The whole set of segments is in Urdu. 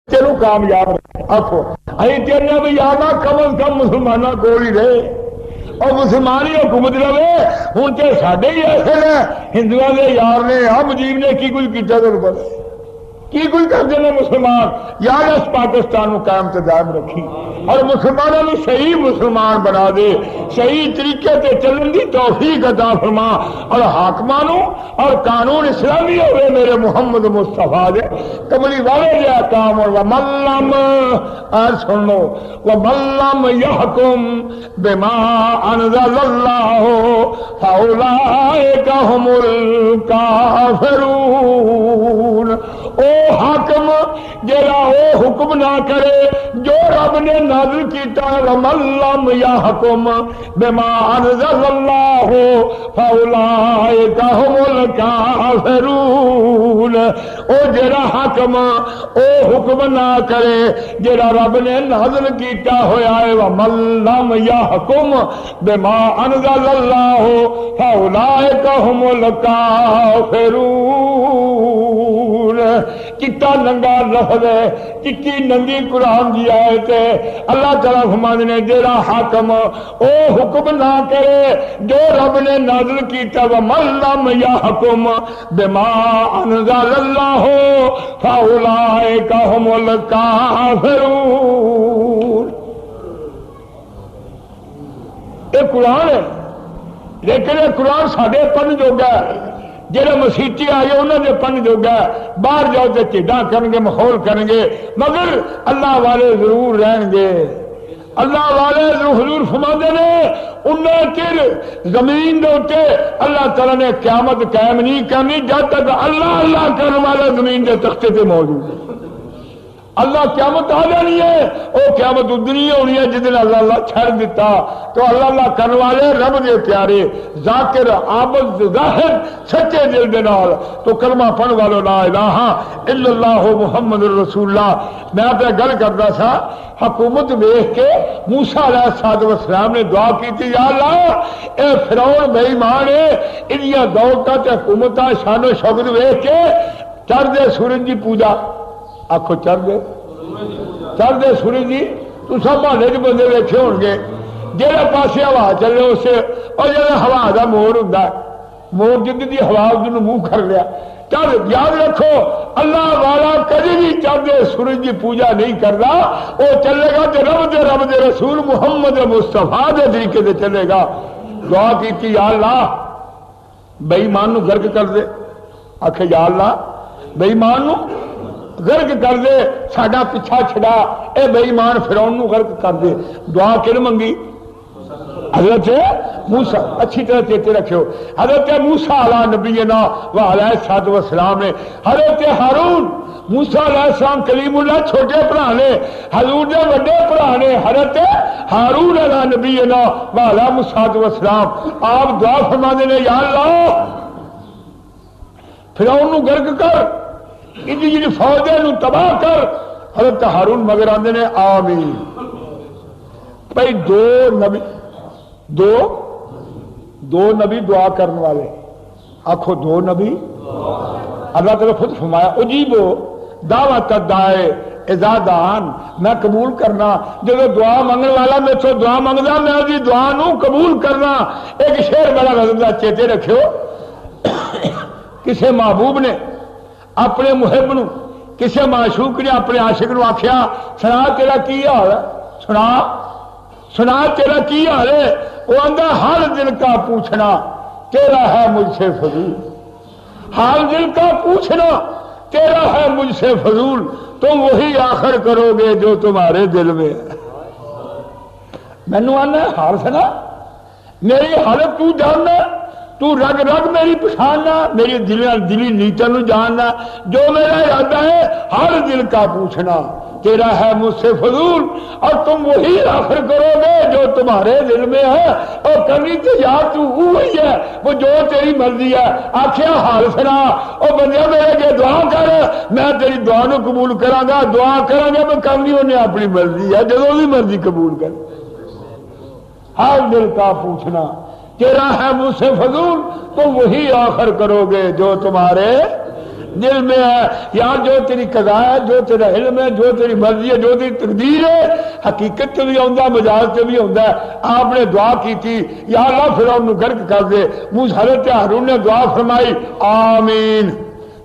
تینوں کامیاب آخو اے تیرے بھی یاد آ کم از کم مسلمانوں کو ہی رہے اور مسلمان ہی حکومت رہے ہوں تو سارے ہی ایسے نے ہندوؤں کے یار نے آ مجیب نے کی کچھ کیا تمہیں پتا کی کچھ کرتے ہیں مسلمان یار اس پاکستان کو قائم تے دائم رکھی اور مسلمانوں کو صحیح مسلمان بنا دے صحیح طریقے سے چلن کی توفیق عطا فرما اور حاکمانوں اور قانون اسلامی ہوئے میرے محمد مصطفیٰ دے کملی والے دے احکام اور وَمَلَّمْ سن لو وَمَلَّمْ يَحْكُمْ بِمَا أَنزَلَ اللَّهُ فَأُولَٰئِكَ هُمُ الْكَافِرُونَ او حاکم جڑا او حکم نہ کرے جو رب نے نازل کیتا وَمَن لَّمْ يَحْكُمْ بِمَا أَنزَلَ اللَّهُ فَأُولَٰئِكَ هُمُ الْكَافِرُونَ او جڑا حاکم او حکم نہ کرے جڑا رب نے نازل کیتا ہویا ہے وَمَن لَّمْ يَحْكُمْ بِمَا أَنزَلَ اللَّهُ فَأُولَٰئِكَ هُمُ الْكَافِرُونَ چٹا ننگا لفظ ہے چٹی ننگی قرآن کی آیت ہے اللہ تعالیٰ فرماتے ہیں جڑا حاکم او حکم نہ کرے جو رب نے نازل کیتا وَمَن لَّمْ يَحْكُمْ بِمَا أَنزَلَ اللَّهُ فَأُولَٰئِكَ هُمُ الْكَافِرُونَ یہ قرآن ہے لیکن یہ قرآن ساڈے پڑھن جوگا ہے جہاں مسیحی آئے انہوں نے پڑھن جوگا باہر جاؤ تو چیڈاں کریں گے ماحول کریں گے مگر اللہ والے ضرور رہیں گے اللہ والے حضور فرماتے نے انہیں چر زمین دے اوتے اللہ تعالیٰ نے قیامت قائم نہیں کرنی جب تک اللہ اللہ کرنے والا زمین کے تختے پہ موجود ہے اللہ قیامت آ جانی ہے وہ قیامت ادنی ہونی ہے جس دن اللہ اللہ چھڑ دیتا تو اللہ اللہ کرنے والے رب دے پیارے ذاکر عابد ظاہر سچے دل دے نال تو کلمہ پڑھ والو لا الہ الا اللہ محمد رسول اللہ میں آپ گل کرتا سا حکومت دیکھ کے موسیٰ علیہ السلام نے دعا کی تھی یا اللہ اے فرعون بے ایمان ہے انہیاں دولتاں تے حکومتاں شان و شوکت دیکھ کے چڑھ دے سورج کی پوجا آخو چڑھ دے سورج جی تو سب محلے چ بندے ویکھے ہون گے جہاں پاسے ہوا چلے اسے اور جہاں ہوا کا مور ہوں مور جد کی ہوا اس منہ کر لیا چل یاد رکھو اللہ والا کبھی بھی چڑھتے سورج کی پوجا نہیں کرتا وہ چلے گا تو رب دے رسول محمد مصطفیٰ دے طریقے سے چلے گا دعا کی یا اللہ بے ایمان نو غرق کر دے آخے یا اللہ بے ایمان نو غرق کر دے ساڈا پیچھا چھڑا اے بے ایمان فرعون نو غرق کر دے دعا کن منگی حضرت موسیٰ اچھی طرح چیتے رکھو حضرت موسیٰ علیہ نبینا و علیہ السلام نے حضرت ہارون موسیٰ علیہ السلام کلیم اللہ چھوٹے بھرا نے حضور دے بڑے بھرا نے حضرت ہارون علیہ نبینا و علیہ السلام آپ دعا فرماندے نے یا اللہ فرعون نو غرق کر جی فوجے نو تباہ کر حضرت ہارون مگر آندے نے آمین بھائی دو نبی دعا کرنے والے آخو دو نبی اللہ تعالیٰ خود فرمایا اجیبو دعوت الداعی اذا دعان میں قبول کرنا جب دعا منگنے والا میں تو دعا منگدا میں دی دعا نو قبول کرنا ایک شعر بڑا غزل چیتے رکھو کسے محبوب نے اپنے محب نو کسے معشوق نے اپنے عاشق نو آخیا سنا تیرا کی حال ہے سنا تیرا کی حال ہے وہ آندا ہر دل کا پوچھنا تیرا ہے مجھ سے فضول حال دل کا پوچھنا تیرا ہے مجھ سے فضول تم وہی آخر کرو گے جو تمہارے دل میں ہے مینو آنا حال سنا میری حالت تو جاننا تو رگ رگ میری پچھاننا میری دلی نیتوں نو جاننا جو میرا ارادہ ہے ہر دل کا پوچھنا تیرا ہے مجھ سے فضول اور تم وہی آخر کرو گے جو تمہارے دل میں ہے اور کرنی تو یار تو وہی ہے وہ جو تیری مرضی ہے آخیا حال سنا اور بندیا میرے کے دعا کر میں تیری دعا نو قبول کراں گا دعا کراں گا میں کرنی انہیں اپنی مرضی ہے جدوں بھی مرضی قبول کر ہر دل کا پوچھنا تیرا ہے مجھ سے فضول تم وہی آخر کرو گے جو تمہارے دل میں ہے یار جو تیری قضا ہے، جو تیرا علم ہے، جو تیری مرضی ہے، جو تیری تقدیر ہے، حقیقت سے بھی آتا مجاز سے بھی آتا ہے۔ آپ نے دعا کی تھی یا اللہ فرعون نو غرق کر دے، حضرت ہارون نے دعا فرمائی آمین،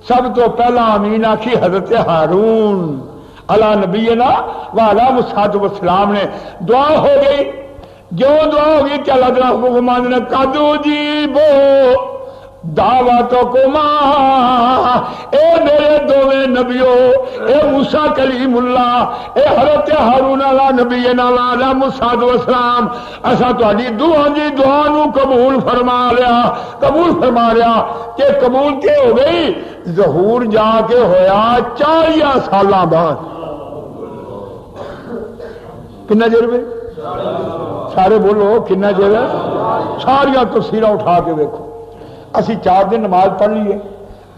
سب تو پہلا آمین آخی حضرت ہارون علی نبینا وعلی الصلوۃ والسلام نے۔ دعا ہو گئی، جو دعا ہوگی کہ اللہ تعالیٰ حکم ماننے قدو جیبو دعوتکما، اے میرے دوویں نبیو، اے موسیٰ کلیم اللہ، اے حضرت ہارون علی نبینا وعلی الصلوۃ والسلام، اسا تہاڈی دعا دی دعا نو قبول فرما لیا، قبول فرما لیا۔ کہ قبول تے ہو گئی، ظہور جا کے ہویا 40 سالاں بعد۔ کنا چر میں سارے بولو کنا چر؟ ساریا تفسیراں اٹھا کے دیکھو۔ اسی 4 دن نماز پڑھ لیے،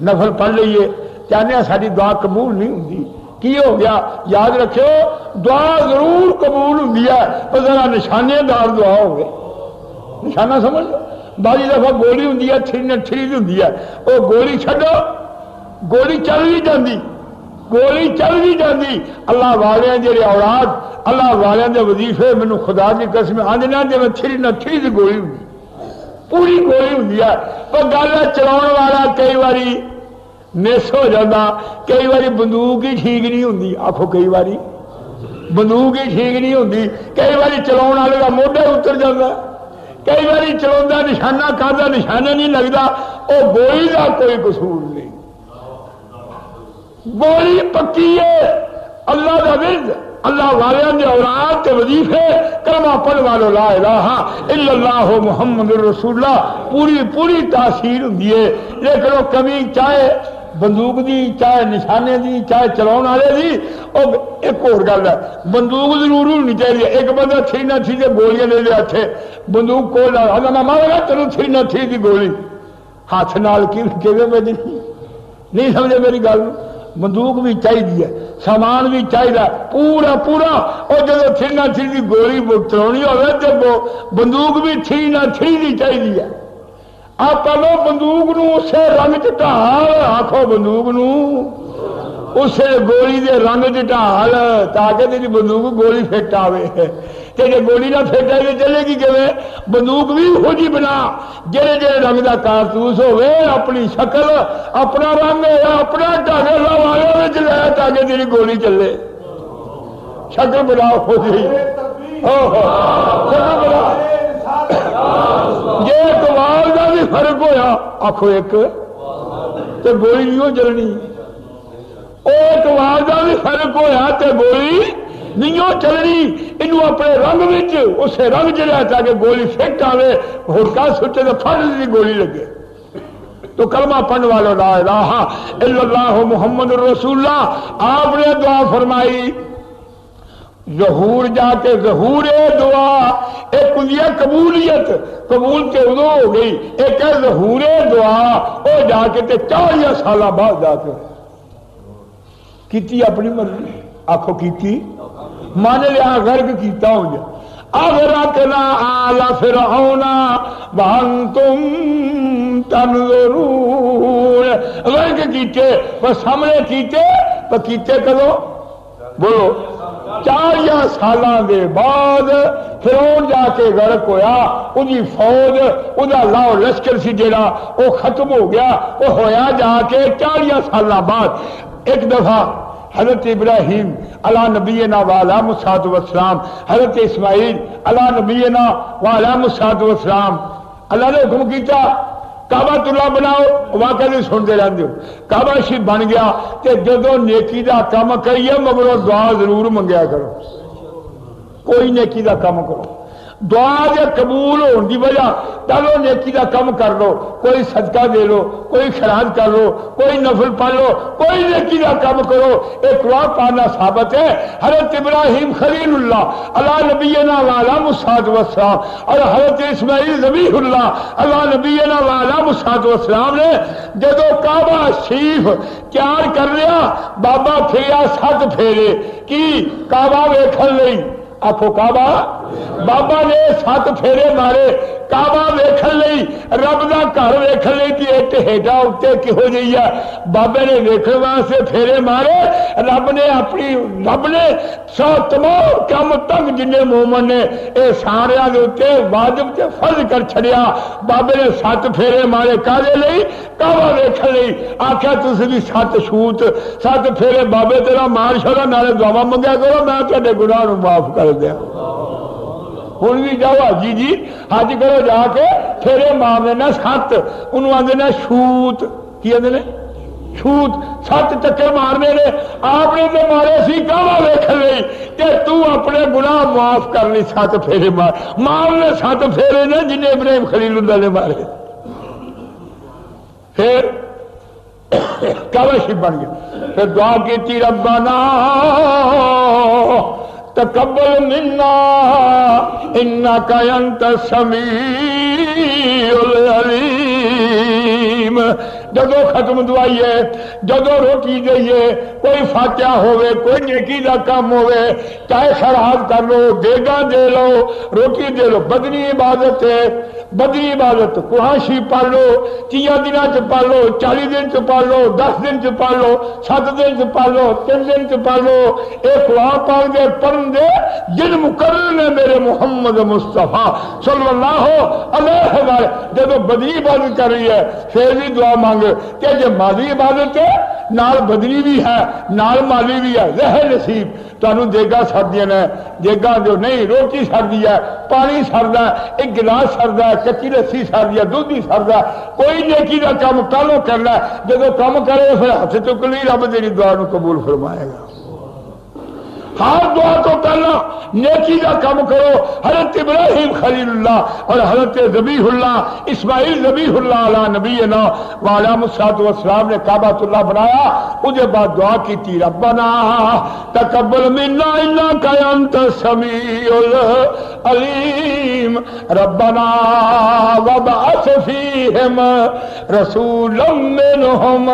نفل پڑھ لیے، کہنے ساری دعا قبول نہیں ہوتی، کی ہو گیا؟ یاد رکھو دعا ضرور قبول ہوتی ہے، پر ذرا نشانے دار دعا ہو گئے۔ نشانہ سمجھ لو، بعض دفعہ گولی ہوتی ہے تھری ہوتی ہے، وہ گولی چھڈو گولی چل بھی جاتی، گولی چل بھی جاتی۔ اللہ والے جڑے اولاد اللہ والے دے وظیفے مینوں خدا کی قسم آندے نہ جے تھری نہ تھری دی گولی ہوتی، پوری گولی ہوتی ہے، پر گل چلاؤ والا کئی باری مس ہو جاتا، کئی باری بندوق ہی ٹھیک نہیں ہوتی، آخو کئی باری بندوق ہی ٹھیک نہیں ہوتی، کئی باری چلاؤ والے کا موڈا اتر جاتا، کئی باری چلا نشانہ کھانا نشانہ نہیں لگتا، وہ گولی کا کوئی قصور نہیں، گولی پکی ہے۔ اللہ کا ورد اللہ والوں کے اولاد کے وظیفے کلمہ پڑھ والو لا الہ الا اللہ محمد رسول اللہ پوری پوری تاثیر ہوتی ہے، لیکن وہ کمی چاہے بندوق دی، چاہے نشانے دی، چاہے چلاؤن والے دی۔ اور ایک اور گل ہے، بندوق ضرور ہونی چاہیے، ایک بندہ تھری نہ تھری سے گولیاں لے لیا تھے، بندوق کو میں مارا تینوں تھری نہ تھری دی گولی ہاتھ نال کی بجنی، نہیں سمجھے میری گل؟ بندوق بھی چاہیے، سامان بھی چاہیے پورا پورا، اور جب تھری نہ تھری دی گولی چلانی ہوگی تو بندوق بھی تھری نہ تھری دی چاہیے۔ آپ پہلو بندوق نو اسے رنگ چٹال آخو، بندوق نو اسے گولی دے رنگ چٹال، تاکہ تیری بندوق گولی فٹ آوے، کہ جب گولی نہ فٹ آئے تو چلے گی کیویں؟ بندوق بھی ہو جی بنا جڑے جڑے رنگ دا کارتوس ہوئے، اپنی شکل اپنا رنگ اپنا ڈھنگ لوالے لے تاکہ تیری گولی چلے، شکل بنا ہو جی، شکل بنا۔ جی اقبال کا بھی فرق ہویا آخو ایک تو گولی نہیں ہو چلنی، اقبال کا بھی فرق ہویا تو گولی نہیں ہو چلنی، انہوں اپنے رنگ میں اسے رنگ چلیا تاکہ گولی فٹ آئے، ہڑکا سٹے تو پھڑ دی گولی لگے۔ تو کلمہ پڑھنے والوں لا الہ الا اللہ محمد رسول اللہ، آپ نے دعا فرمائی ظہور جا کے ظہور دعا، ایک ہوتی ہے قبولیت، قبول تے ادو ہو گئی، ایک ہے ظہور دعا، وہ جا کے تے 40 سالہ بعد جا کے کیتی اپنی مرضی، آخو کیتی مان لیا غرق کیتا ہو جا اغرقنا آل فرعون وانتم تنظرون، غرق کیتے پر سامنے کیتے پر کیتے کرو بولو 40 سالاں دے بعد فرعون جا کے غرق ہویا، اُنی فوج اُدا لاؤ لشکر سی جڑا وہ ختم ہو گیا، وہ ہویا جا کے 40 سالاں بعد۔ ایک دفعہ حضرت ابراہیم علی نبینا وعلیہ الصلوۃ والسلام، حضرت اسماعیل علی نبینا وعلیہ الصلوۃ والسلام، اللہ نے حکم کیتا کعبہ اللہ بناؤ، واقعہ نہیں سنتے رہتے ہو، کعبہ شریف بن گیا کہ جدو نیکی دا کام کریے مگر دعا ضرور منگیا کرو، کوئی نیکی دا کام کرو، دعا دے قبول ہونے کی وجہ چلو نیکی دا کم کر لو، کوئی صدقہ دے لو، کوئی خراج کر لو، کوئی نفل پڑھ لو، کوئی نیکی دا کم کرو، ایک قرآن پانا ثابت ہے۔ حضرت ابراہیم خلیل اللہ علی نبینا وعلیہ الصلوۃ والسلام اور حضرت اسماعیل ذبیح اللہ علی نبینا وعلیہ الصلوۃ والسلام نے جدو کعبہ شریف تیار کر لیا، بابا پھریا 7 پھیرے کی کعبہ ویکھن لئی، آخو کعبہ بابا نے 7 پھیرے مارے کعبہ ویکھن لئی، رب دا گھر ویکھن لئی کہ اٹ ہیڈا اتنے کہو جی ہے، بابے نے ویکھن واسطے پھیرے مارے۔ رب نے تمام کم تک جن مومن نے اے سارے اتنے واجب تے فرض کر چھڑیا۔ بابے نے 7 پھیرے مارے کالے لئی کعبہ ویکھن لئی، آخیا تسی بھی 7 شوت 7 پھیرے بابے تیرا مار چھوڑا، نالے دعا منگیا کرو میں تہاڈے گناہ نوں معاف کر دیا۔ ہوں بھی جاؤ حاجی جی حج کرو جا کے پھیرے مارنے نا 7، انہوں آدھے نا شوت، کی آدھے نے چھوت 7 چکر مارنے نے، آپ نے تو مارے سی کعبہ ویکھن لئی کہ تو اپنے گناہ معاف کر لی 7 پھیرے مارنے 7 پھیرے نے جنہیں ابراہیم خلیل اللہ نے مارے۔ پھر کعبہ شریف بن گیا، پھر دعا کی تھی ربنا تقبل منا انک انت السمیع العلیم۔ جدو ختم دعائی ہے، جدو روٹی دئیے، کوئی فاتحہ ہوئے، کوئی نیکی دا کام ہوئے، چاہے شراب کر لو، دیگا دے لو، روٹی دے لو، بدنی عبادت ہے۔ بدنی عبادت قرآن شریف پڑھ لو، 30 دنوں چ پڑھ لو، 40 دن چ پڑھ لو، 10 دن چ پڑھ لو، 7 دن چ پڑھ لو، 3 دن چ پڑھ لو، اے قرآن پڑھ دے پڑھن دے جن مقرر نے میرے محمد مصطفیٰ صلی اللہ علیہ وسلم۔ جب بدنی عبادت کر رہی ہے پھر بھی دعا مانگ کہ جب مالی عبادت ہے نال بدنی بھی ہے نال مالی بھی ہے، ذہن نصیب تمہیں دیگا سردیاں نے، دیگا جو نہیں روٹی سردی ہے، پانی سردا ہے، ایک گلاس سردا ہے، کچی لسی سردی ہے، دودھ ہی سردا ہے، کوئی نیکی کا کام پہلو کرنا ہے، جب کام کرے پھر ہاتھ چک لی رب تیری دعا نو قبول فرمائے گا۔ ہر دعا تو پہلا نیکی کا کام کرو۔ حضرت ابراہیم خلیل اللہ اور حضرت ذبیح اللہ اسماعیل ذبیح اللہ علی نبینا وعلیہ الصلوۃ والسلام نے کعبۃ اللہ بنایا، اس کے بعد دعا کی تھی ربنا تقبل منا انک انت السمیع العلیم ربنا وابعث فیہم رسولا منہم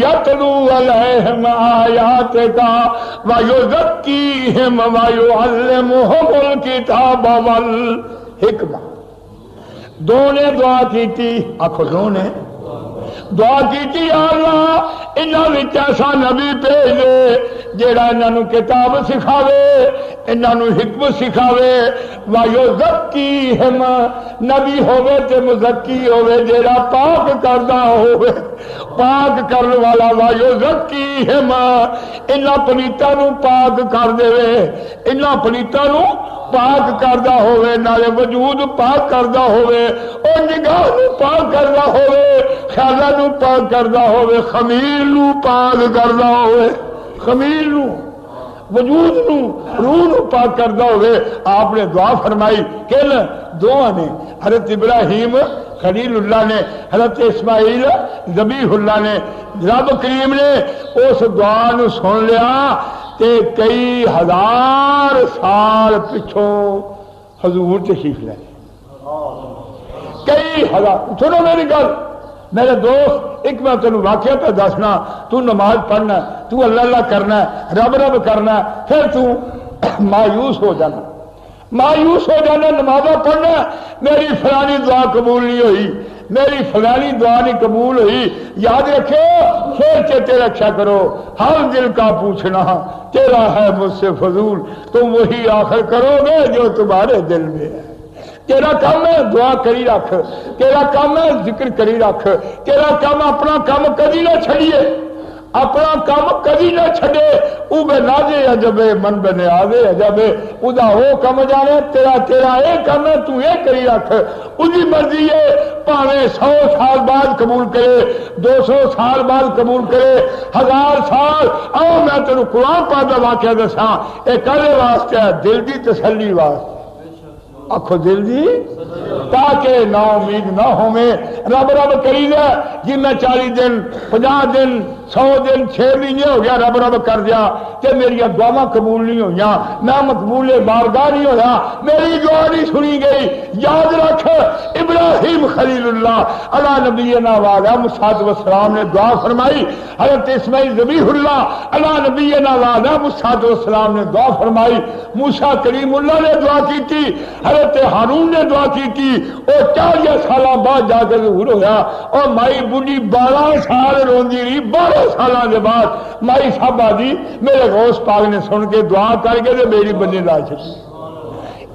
یتلو علیہم آیاتک ویزکی وَيُعَلِّمُهُمُ الْكِتَابَ وَالْحِکْمَةَ۔ دو نے دعا کی تھی، آخو دو نے دعا کی تھی، یا اللہ انہاں وچ ایسا نبی بھیج دے جیڑا انہاں نو کتاب سکھاوے، انہاں نو حکمت سکھاوے، وَيُزَكِّيهِمْ نبی ہوئے تے مزکی ہوئے جیڑا پاک کردہ ہوئے، پاک کرنے والا وَيُزَكِّيهِمْ انہاں پلیتاں نو پاک کر دے، انہاں پلیتاں نو پاک کردہ ہوئے، نالے وجود پاک کردہ ہوئے، اور نگاہ نو پاک کردہ ہوئے، خیالہ نو پاک کردہ ہوئے، خمیل نو پاک کردہ ہوئے، خمیل نو وجود نو روح نو پاک کردہ ہوئے۔ آپ نے دعا فرمائی کہ دعا نے حضرت ابراہیم خلیل اللہ نے، حضرت اسماعیل ذبیح اللہ نے، رب کریم نے اس دعا نو سن لیا تے کئی ہزار سال پچھوں حضور تشریف لے، کئی ہزار۔ سنو میری گل میرے دوست، ایک میں تینوں واقعہ پہ دسنا، تو نماز پڑھنا، تو اللہ اللہ کرنا، رب رب کرنا، پھر تو مایوس ہو جانا، مایوس ہو جانا، نمازیں پڑھنا، میری فلانی دعا قبول نہیں ہوئی، میری فلانی دعا نہیں قبول ہوئی۔ یاد رکھو، پھر چیتے رکھا کرو، ہر دل کا پوچھنا تیرا ہے مجھ سے فضول، تم وہی آخر کرو گے جو تمہارے دل میں ہے۔ تیرا کام ہے دعا کری رکھ، تیرا کام ہے ذکر کری رکھ، تیرا کام اپنا کام کدی نہ چھڑیے، اپنا کام کدی نہ چھڑے۔ او بے نازے عجبے من بے نیازے عجبے، او دا ہو کم جانے، تیرا اے کام ہے تو اے کری رکھ، اسی مرضی ہے، پاویں 100 سال بعد قبول کرے، 200 سال بعد قبول کرے، 1000 سال۔ آؤ میں تینوں قرآن پاک دا واقعہ دساں، اے کدے واسطے ہے؟ دل دی تسلی واسطے۔ آخو دل دی تاکہ نا امید نہ ہوئے رب رب کری دے جن 40 دن 50 دن 100 دن 6 مہینے ہو گیا رب رب کر دیا کہ میری دعا قبول نہیں ہوئی میں مقبول بارگاہ نہیں ہویا میری دعا نہیں سنی گئی یاد رکھ ابراہیم خلیل اللہ علی نبینا وعلیہ الصلوۃ والسلام نے دعا فرمائی حضرت اسماعیل ذبیح اللہ علی نبینا وعلیہ الصلوۃ والسلام نے دعا فرمائی موسیٰ کلیم اللہ نے دعا کی تھی حضرت ہارون نے دعا کی تھی اور 40 سال بعد جا کے ظہور ہوا اور مائی بڑھی 12 سال روندی رہی 12 سالوں کے بعد مائی صاحبہ دی میرے غوث پاک نے سن کے دعا کر کے میری بنی لا چکی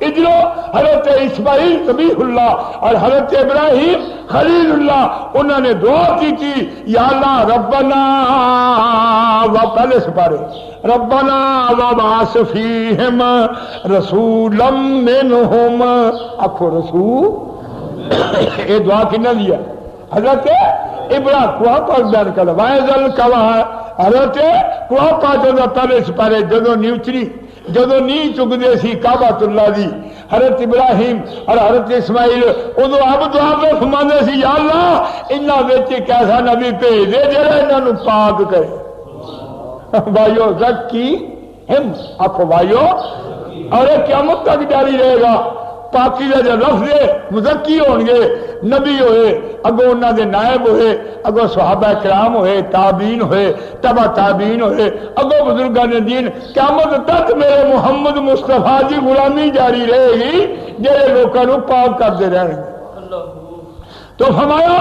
ادھر حضرت اسماعیل ذبیح اللہ اور حضرت ابراہیم خلیل اللہ انہوں نے دعا کی تھی یا اللہ ربنا وہ پہلے سپارے ربنا وبعث فیہم رسولا منہم آخو رسول یہ دعا کنا دیا حضرت ابراہیم کو پاک بیان کر وائزل کوا حضرت کو پاک پہلے سپارے جدو نیوچری جدو نہیں چکتے سی کعبۃ اللہ دی حضرت ابراہیم اور حضرت اسماعیل ادو اب دعا پہ فرماندے سی یا اللہ انہاں وچ ایک ایسا نبی بھیج دے جڑا انہاں نو پاک کرے بھائیو زکی ہم آخو بھائیو اور قیامت تک جاری رہے گا پاکی کا جو لفظ ہے مزکی ہون گے نبی ہوئے اگو انہاں دے نائب ہوئے اگو صحابہ کرام ہوئے تابعین ہوئے تبع تابعین ہوئے اگو بزرگان دین قیامت تک میرے محمد مصطفیٰ جی غلامی جاری رہے گی جڑے لوکاں نو پاک کرتے رہن گے تو فرمایا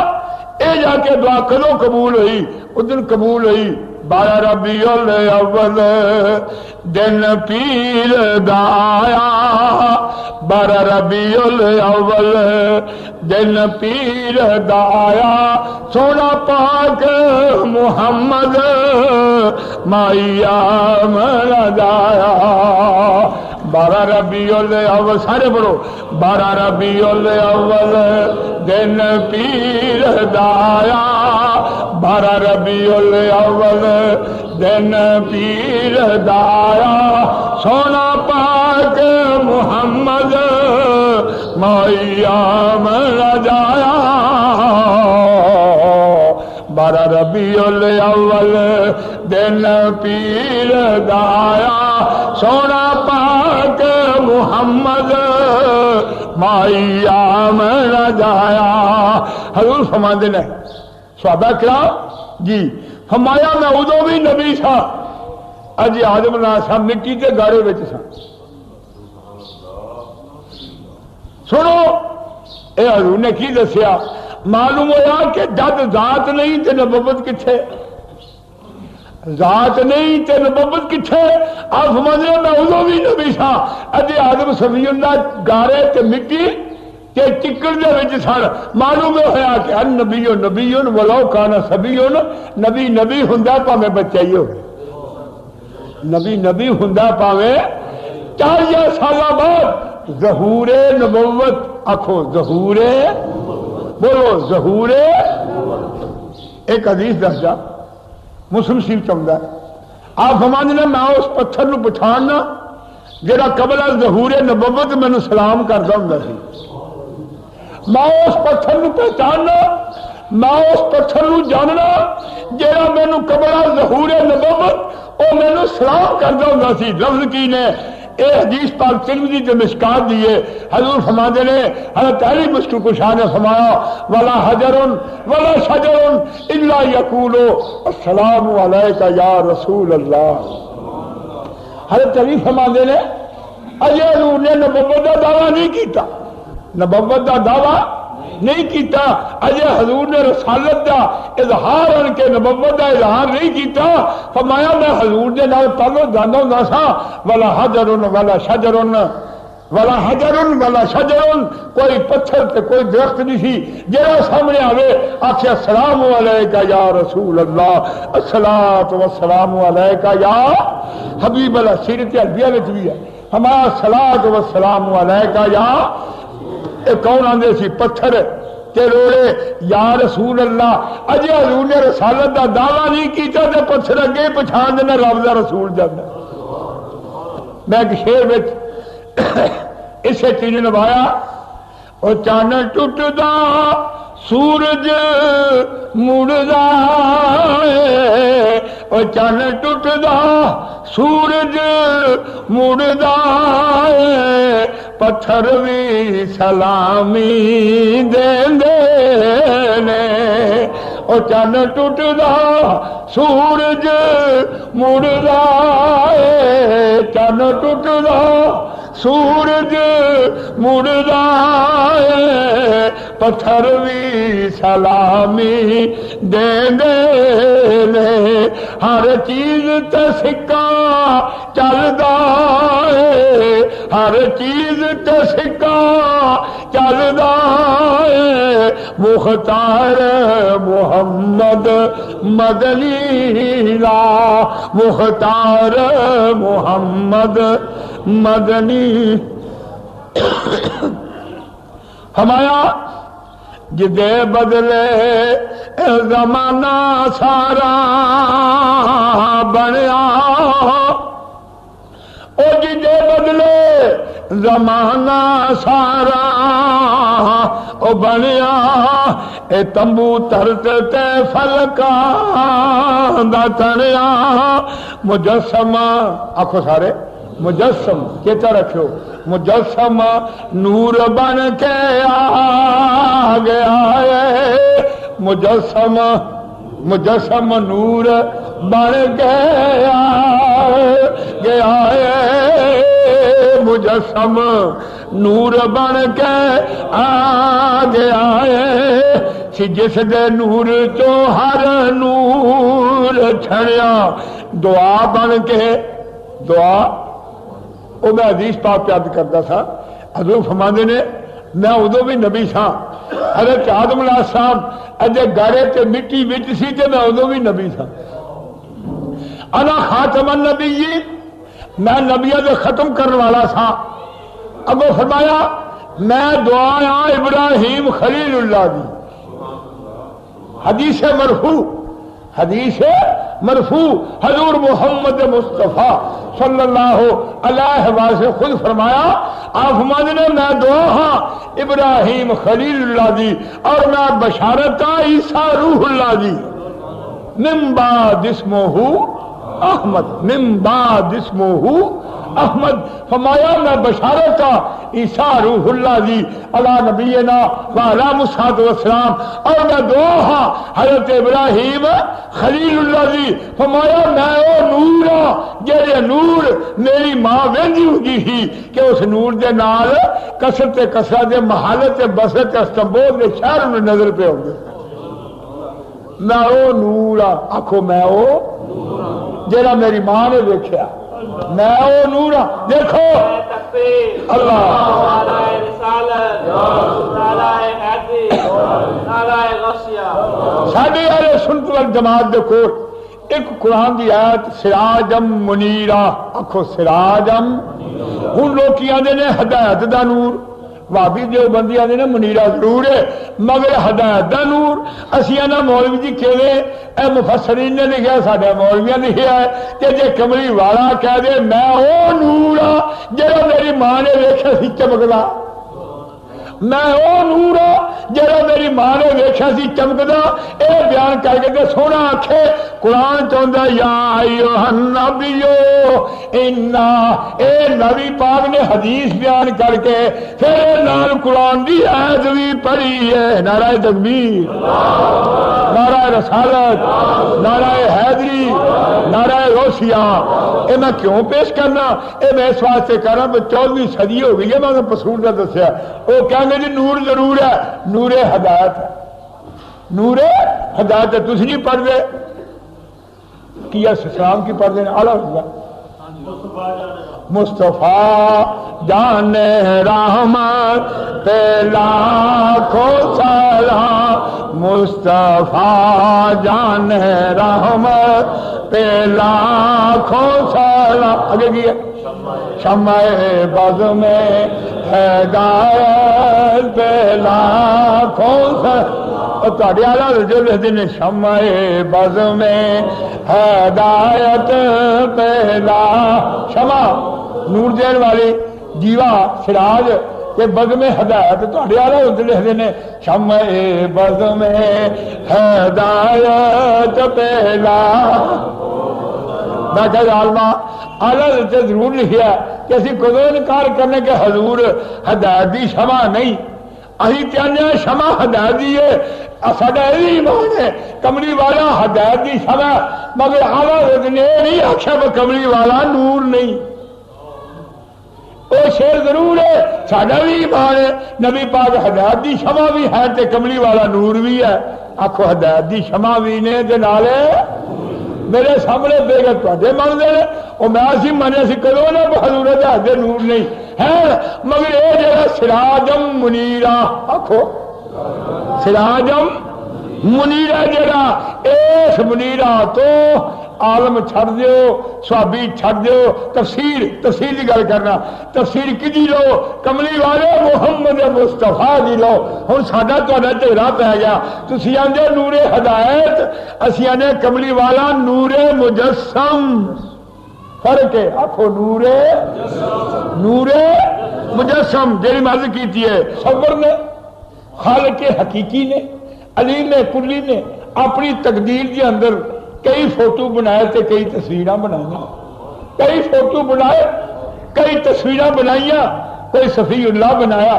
اے جا کے دعا کدوں قبول ہوئی اس دن قبول ہوئی 12 ربیع الاول دن پیر دا آیا 12 ربیع الاول دن پیر دا آیا سونا پاک محمد مائیا مرد آیا 12 ربیع الاول سارے پڑھو 12 ربیع الاول دن پیر دا آیا 12 ربیع الاول دن پیر دا آیا سونا پاک محمد مائیا مرد آیا 12 ربیع الاول دن پیر دا آیا سونا پاک محمد مائیا مرد آیا حضور فرماندے نے صحابہ کرام جی فرمایا میں ادو بھی نبی تھا اج آدم نہ سا مٹی کے گاڑے بچ سا سنو اے حضور نے کی دسیا معلوم ہوا کہ جد ذات نہیں تے نبوت کتھے ذات نہیں تے نبوت کتھے آپ فرماندے میں ادو بھی نبی تھا اج آدم صفی اللہ گارے تے مٹی کہ چکڑ دے وچ سن معلوم ہوا کہ ان نبی نبی ولو کان سبی نبی نبی ہوندا پاویں بچہ ہی ہوے نبی نبی ہوندا پاویں 40 سال بعد ظہور نبوت آکھو ظہور بولو ظہور ایک حدیث دس جا مسلم شریف چمدا آپ فرماندے میں اس پتھر نو پہچاننا جڑا قبل ظہور نبوت مینوں سلام کردا ہوندا سی میں اس پتھر نو پہچاننا میں اس پتھر نو جاننا جہاں مینو قبل ظہور نبوت وہ مینو سلام کرتا ہوں سی لفظ کی نے اے حدیث پاک ترمذی تے مشکات دیے حضور فرماندے نے حضرت علی مشکل کشا نے فرمایا ولا حجر ولا شجر الا یقول السلام علیک یا رسول اللہ حضرت علی فرماندے نے اجے حضور نے نبوت کا دعویٰ نہیں کیتا نبوت کا دعویٰ نہیں کیتا اجے حضور نے رسالت دا اظہار ان کے نبوت دا اظہار نہیں کیتا فرمایا میں حضور دے نال پہلو جاندا ہوندا سا ولا حجر ولا شجر ولا حجر ولا شجر کوئی پتھر تے کوئی درخت نہیں سی جڑا سامنے آوے آکھے السلام علیکہ یا رسول اللہ الصلاۃ والسلام علیکہ یا حبیب اللہ سیرت حلبیہ وچ بھی ہے ہمارا الصلاۃ والسلام علیکہ یا کون آندے سی پتھر تے روڑے یا رسول اللہ اجے حضور نے رسالت دا دعویٰ نہیں کیتا تے پتھر اگے پچھان دینا رب دا رسول جانا میں ایک شعر وچ اسے چیز نبھایا او چان ٹوٹدا سورج مڑدا او چان ٹوٹدا سورج مڑدا پتھر بھی سلامی دیندے نے او چان ٹوٹدا سورج مڑدا چان ٹوٹدا سورج مڑدا پتھر بھی سلامی دیندے نے ہر چیز تے سکہ چلدا ہے ہر چیز تے سکہ چلدا ہے مختار محمد مدنی لا مختار محمد مدنی فرمایا جدے بدلے زمانہ سارا بنیا او جدے بدلے زمانہ سارا او بنیا اے تمبو ترت تے فلکاں دا تنیا مجسم آکھو سارے مجسم چیتا رکھو مجسم نور بن کے آ گیا ہے مجسم مجسم نور بن کے آ گیا ہے مجسم نور بن کے آ گیا ہے جس دے نور چو ہر نور چھڑیا دعا بن کے دعا وہ میں حدیث پاک یاد کرتا تھا حضور فرماندے نے میں ادو بھی نبی سا حضرت آدم علیہ السلام اجے گارے تے مٹی وچ سی تے میں ادو بھی نبی سا انا خاتم النبیین میں نبیوں دے ختم کرنے والا سا اگو فرمایا میں دعا ابراہیم خلیل اللہ دی حدیث مرفوع حدیث مرفوع حضور محمد مصطفیٰ صلی اللہ علیہ وسلم خود فرمایا آپ فرماتے نے میں دعا ہاں ابراہیم خلیل اللہ دی اور میں بشارت عیسیٰ روح اللہ دی من بعد اسمہ احمد من بعد اسمہ احمد فرمایا میں بشارت عیسیٰ روح اللہ دی علی نبینا وعلی الصلوۃ والسلام اور میں دعا ہاں حضرت ابراہیم خلیل اللہ دی فرمایا میں او نور ہاں جڑے نور میری ماں ویندی ہوندی سی کہ اس نور دے نال کثرت کثرت دے محلت بسط استنبول دے شہر میں نظر پہ ہوندے میں او نور ہاں آکھو میں او جڑا میری ماں نے دیکھیا میں او نور ہاں دیکھو اللہ ساڈے اہل سنت والجماعت دے کول ایک قرآن دی آیت سراجم منیرا آکھو سراجم ہن لوکی آندے نے ہدایت دا نور وابی دیوبندی آندے نے منیرا ضرور ہے مگر ہدایت دا نور اسی نا مولوی جی کہے اے مفسرین نے لکھا ساڈے مولویاں نے لکھا ہے کہ جے کملی والا کہہ دے میں او نور ہاں جڑا میری ماں نے ویکھیا سی چمکدا میں او نور ہاں جڑا میری ماں نے ویکھیا سی چمکدا اے بیان کر کے تے سونا آکھے قرآن چاہندا یا ایھا النبیو انا اے نبی پاک نے حدیث بیان کر کے پھر نال قرآن دی آیت بھی پڑھی ہے نعرہ تکبیر نعرہ رسالت نعرہ حیدری نعرہ غوثیہ اے میں کیوں پیش کرنا اے میں اس واسطے کر رہا کہ 14ویں صدی ہو گئی ہے میں پسور کا دسیا وہ کہیں گے جی نور ضرور ہے نور ہدایت ہے نور ہدایت ہے تسی نہیں پڑھ دے کیا اسلام کی پڑھ دے اعلیٰ مصطفیٰ جان رحمت پہ لاکھوں سلام مصطفیٰ جان رحمت پہ لاکھوں سلام آگے کی ہے شمع بز میں ہدایت پہ لاکھوں سلام تھوڑے آلہ جو لکھتے ہیں شمع بز میں ہدایت پہ لا شمع نور دین والی جیوا سراج کہ بزم ہدایت تھوڑے والے اتنے لکھتے ہیں شمع بزم ہدایت پہلا میں کہ عالمہ آلہ سے ضرور لکھیا کہ اسی کدو انکار کرنے کے حضور ہدایت دی شمع نہیں اہی چاہنے شمع ہدایت دی ہے ساڈا یہ ایمان ہے کملی والا ہدایت دی شمع مگر آلہ نے نہیں آخیا وہ کملی والا نور نہیں وہ شیر ضرور ہے ساڈا بھی ایمان ہے نبی پاک ہدایت دی شمع بھی ہے تے کملی والا نور بھی ہے آخو ہدایت دی شمع بھی نے تے نالے میرے سامنے بے گا تے من دے اور میں اسی منے سی کدو نہ حضور ہدایت دے نور نہیں ہے مگر یہ جڑا سراجم منیرا آخو سراجم منیرا جڑا اس منیرا تو عالم چھڑ دیو صحابی چھڑ دیو تفسیر کی گل کرنا تفسیر کی لو کملی والے محمد مصطفیٰ دی لو ہن ساڈا تہاڈا جھگڑا پی گیا تسی آندے نور ہدایت اسی آندے کملی والا نور مجسم فرق ہے آکھو نور مجسم جیڑی مرض کیتی ہے صبر نے خالق حقیقی نے علیم کلی نے اپنی تقدیر کے اندر کئی فوٹو بنائے تے کئی تصویراں بنائی کئی فوٹو بنائے کئی تصویراں بنائیاں کوئی صفی اللہ بنایا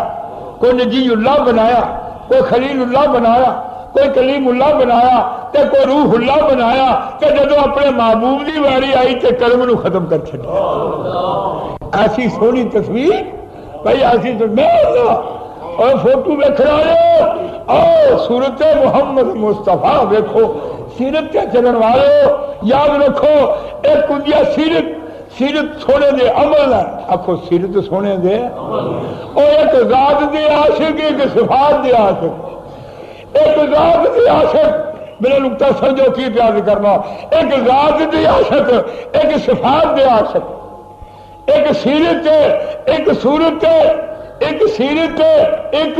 کوئی نجی اللہ بنایا کوئی خلیل اللہ بنایا کوئی کلیم اللہ بنایا تے کوئی روح اللہ بنایا تے جدو اپنے محبوب دی واری آئی تے قلم نو ختم کر چھڈیا ایسی سونی تصویر بھائی ایسی تصویر اور فوٹو ویکھ رہے او صورت محمد مصطفیٰ ویکھو سیرت کے چلن والے یاد رکھو ایک کندیا سیرت سونے دے عمل ہے آخو سیرت سونے دے اور ایک ذات دے عاشق ایک صفات دے عاشق ایک ذات دے عاشق میرا نقطہ سمجھو کی پیار کرنا ایک ذات دے عاشق ایک صفات دے عاشق ایک سیرت ایک صورت ایک سیرت ایک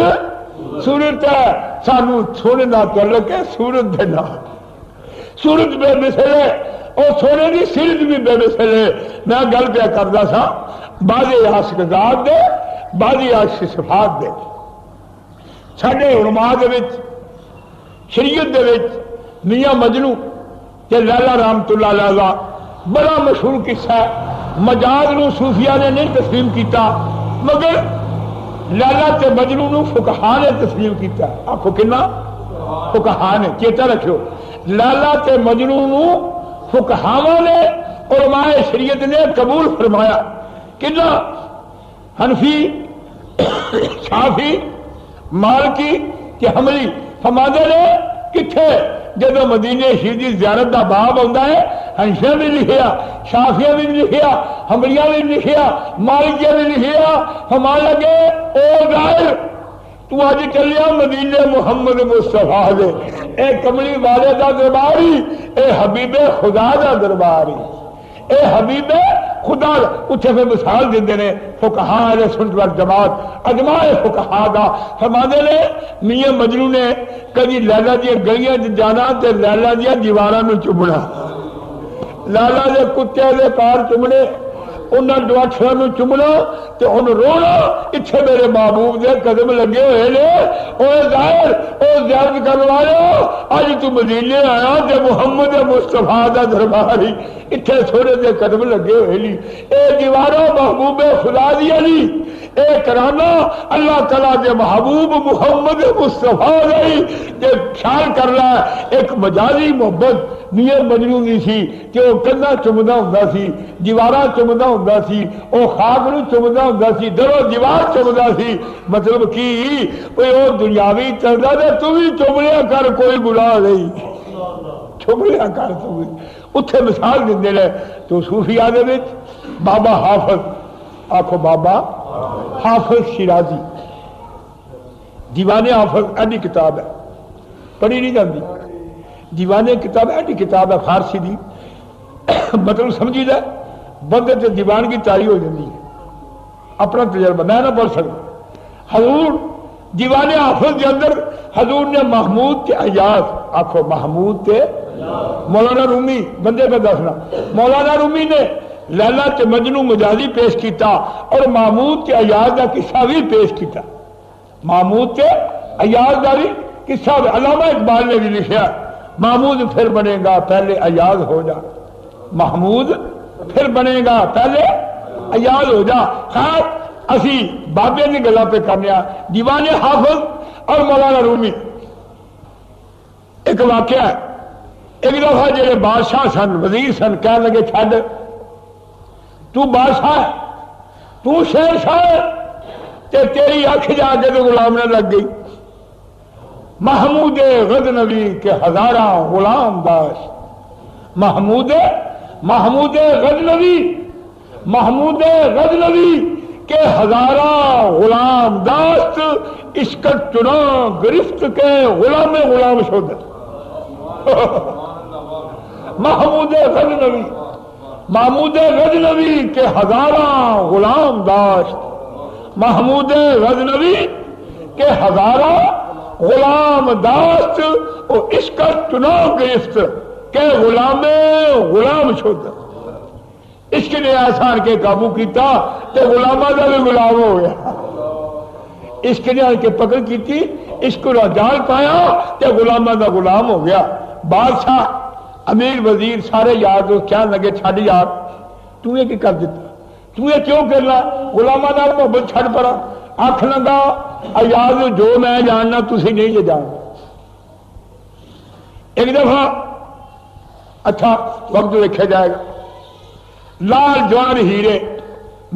صورت ہے سانو سونے نہ تعلق ہے صورت دے نام صورت بے مثل ہے اور سونے کی سیرت بھی بے مثل ہے میں گل پہ کرتا سا بعض عاشق ذات دے بعض عاشق صفات دے ساڈے علماء دے وچ شریعت دے وچ میاں مجنو تے لیلا رحمت اللہ علیہ دا بڑا مشہور قصہ ہے مجاز نو صوفیاء نے نہیں تسلیم کیتا مگر لیلا تے مجنو نو فقہاء نے تسلیم کیتا آکھو کنا فقہاء نے چیتا رکھو لیلا تے مجنو نو فقہاء نے علماء شریعت نے قبول فرمایا کنا حنفی شافعی مالکی کہ حملی فرماندے نے کتھے جدو مدینے شریف دی زیارت دا باب ہوندا ہے حنفیاں بھی لکھیا شافعیاں بھی لکھیا حنبلیاں بھی لکھیا مالکیاں بھی لکھیا فرمان لگے او ظاہر تو آج چلیا مدینے محمد مصطفیٰ دے اے کملی والے دا درباری اے حبیب خدا دا درباری اے حبیب خدا اتنے پہ مثال دیندے نے فقہاء اہل سنت والجماعت اجماع فقہاء دا فرماندے نے میاں مجنو نے کبھی لیلا دی گلیاں جانا تے لیلا دی دیواراں نو چومنا لیلا دے کتے دے پار چومنے انہاں ڈواٹھاں نو چومنا تے ہن رونا اتھے میرے محبوب دے قدم لگے ہوئے نے او ظاہر او زیارت کرن والو اج تو مدینے آیا تے محمد مصطفیٰ دا درباری اتھے سونے دے قدم لگے ہوئے لی اے دیواروں محبوب خدا دی علی اے کرانا اللہ تعالیٰ دے محبوب محمد مصطفیٰ دی تے خیال کر رہا ہے ایک مجازی محبت میاں مجنو دی سی کہ وہ کندھا چمدا ہوندا سی دیواراں چمدا ہوندا سی او خاک نو چمدا ہوندا سی درو دیوار چمدا سی مطلب کی کوئی اور دنیاوی چلدا تے تو بھی چملیا کر کوئی گناہ نہیں چملیا کر تو بھی اتھے مثال دیندے نے تو صوفیاء دے وچ بابا حافظ آکھو بابا حافظ شیرازی دیوان حافظ ایڈی کتاب ہے پڑھی نہیں جاندی دیوان کتاب ایڈی کتاب ہے فارسی دی مطلب سمجھی دا بندے تے دیوان کی تاری ہو جاندی ہے اپنا تجربہ میں نہ پڑھ سکتا حضور دیوان حافظ کے اندر حضور نے محمود کے ایاز آکھو محمود کے مولانا رومی بندے پہ دسنا مولانا رومی نے لیلا تے مجنو مجازی پیش کیتا اور محمود تے ایاز دا قصہ بھی پیش کیتا. محمود تے ایاز دا بھی قصہ بھی علامہ اقبال نے بھی لکھا محمود پھر بنے گا پہلے ایاز ہو جا. محمود پھر بنے گا پہلے ایاز ہو جا. خیر اسی بابے کی گلا پہ کرنے دیوان حافظ اور مولانا رومی. ایک واقعہ ہے ایک دفعہ جڑے بادشاہ سن وزیر سن کہنے لگے چھڈ تو بادشاہ ہے تو شیر شاہ ہے تے تیری اکھ جا کے تو غلام نے لگ گئی. محمود غزنوی کے ہزاراں غلام داشت. محمود غزنوی کے ہزاراں غلام داشت عشقت چناں گرفت کے غلام شد. محمود غزنوی کے ہزاراں غلام داشت. محمود غزنوی کے ہزاراں غلام داشت وہ عشقت چناں گرفت کہ غلام شد. عشق نے آسان کے قابو کیتا تے غلامہ دا بھی غلام ہو گیا. عشق نے آن کے پکڑ کی تھی عشق کو جال پایا تے غلامہ دا غلام ہو گیا. بادشاہ امیر وزیر سارے یار دوست کیا لگے چھڈ یار تو یہ کی کر دیتا تو یہ کیوں کرنا غلامہ دا محبت چھڈ پڑا. آنکھ لگا ایاز جو میں جاننا تسی نہیں یہ جاننا. ایک دفعہ اچھا وقت دیکھا جائے گا لال جوان ہیرے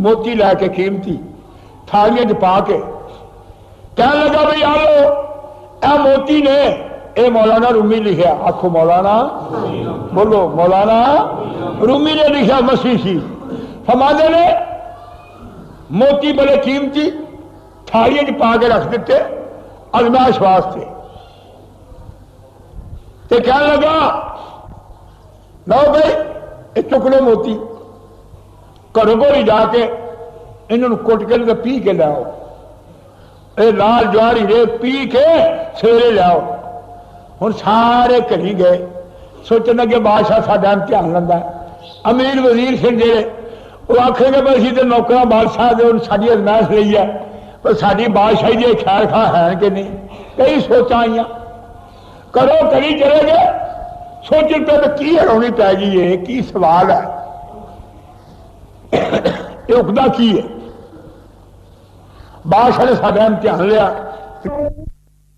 موتی لے کے قیمتی تھالیاں پا کے کہنے لگا بھائی آلو اے موتی نے اے مولانا رومی لکھا. آخو مولانا بولو مولانا رومی نے لکھا مسیحی فرماتے نے موتی بڑے قیمتی تھالیاں پا کے رکھ دیتے ازمائش واسطے. تے کہنے لگا لو بھائی یہ چکلو موتی گھروں کو ہی جا کے انہوں کٹ کے پی کے لاؤ. اے لال جواری رے پی کے سویرے لاؤ. ہوں سارے کہیں گئے سوچنے لگے بادشاہ ساڈا امتحان لینا. امیر وزیر سن جڑے وہ آخے گے بھائی تو نوکر بادشاہ دے ساری ازمائش رہی ہے پر ساری بادشاہی جی خیر خواہ ہے کہ نہیں. کئی سوچاں آئی کرو کری چلے گئے سوچ پہ تو کی ہرونی پی گئی ہے کی سوال ہے یہ اقدا کی ہے. بادشاہ نے سارا امتحان لیا